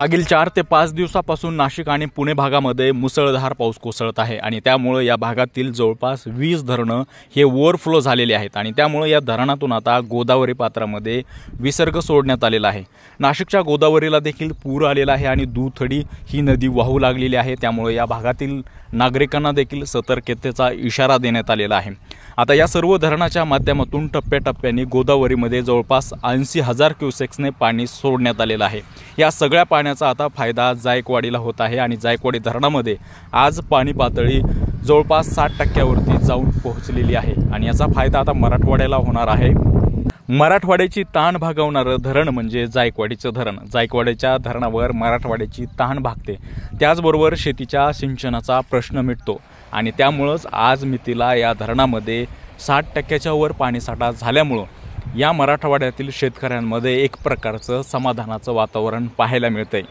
मागील 4 ते 5 दिवसापासून नाशिक आणि पुणे भागामध्ये मुसळधार पाऊस कोसळत आहे आणि त्यामुळे या भागातील जवळपास 20 धरणं हे ओव्हरफ्लो झालेले आहेत आणि त्यामुळे या धरणातून आता गोदावरी पात्रामध्ये विसर्ग सोडण्यात आलेला आहे। नाशिकच्या गोदावरीला देखील पूर आलेला आहे आणि दुथडी ही नदी वाहू लागलेली आहे। त्यामुळे या भागातील नागरिकांना देखील सतर्कतेचा इशारा देण्यात आलेला आहे। आता या सर्व धरणाच्या माध्यमातून टप्प्याटप्प्याने गोदावरीमध्ये जवळपास 80,000 क्युसेक्सने पाणी सोडण्यात आलेलं आहे। या सगळ्या पाण्याचा आता फायदा जायकवाडीला होत आहे आणि जायकवाडी धरणामध्ये आज पाणी पातळी जवळपास 60% वरती जाऊन पोहोचलेली आहे आणि याचा फायदा आता मराठवाड्याला होणार आहे। मराठवाड्याची ताण भागवणारं धरण म्हणजे जायकवाडीचं धरण। जायकवाडीच्या धरणावर मराठवाड्याची ताण भागते, त्याचबरोबर शेतीच्या सिंचनाचा प्रश्न मिटतो आणि त्यामुळेच आज मितीला या धरणामध्ये 60%च्या वर पाणीसाठा झाल्यामुळे या मराठवाड्यातील शेतकऱ्यांमध्ये एक प्रकारचं समाधानाचं वातावरण पाहायला मिळतंय।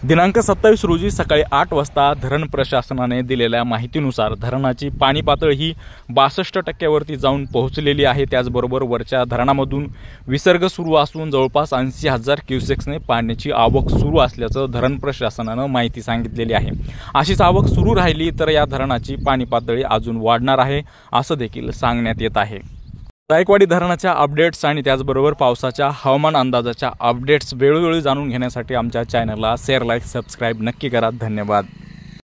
दिनांक 27 रोजी सकाळी 8 वाजता धरण प्रशासनाने दिलेल्या माहितीनुसार धरणाची पाणी पातळी ही 62% वरती जाऊन पोहोचलेली आहे। त्याचबरोबर वरच्या धरणामधून विसर्ग सुरू असून जवळपास 80,000 क्युसेक्सने पाण्याची आवक सुरू असल्याचं धरण प्रशासनाने माहिती सांगितलेली आहे। अशीच आवक सुरू राहिली तर या धरणाची पाणी पातळी अजून वाढणार आहे असं देखील सांगण्यात येत आहे। जायकवाडी धरणाच्या अपडेट्स आणि त्याचबरोबर पावसाच्या हवामान अंदाजाच्या अपडेट्स वेळोवेळी जाणून घेण्यासाठी आमच्या चॅनलला शेअर, लाईक, सबस्क्राईब नक्की करा। धन्यवाद।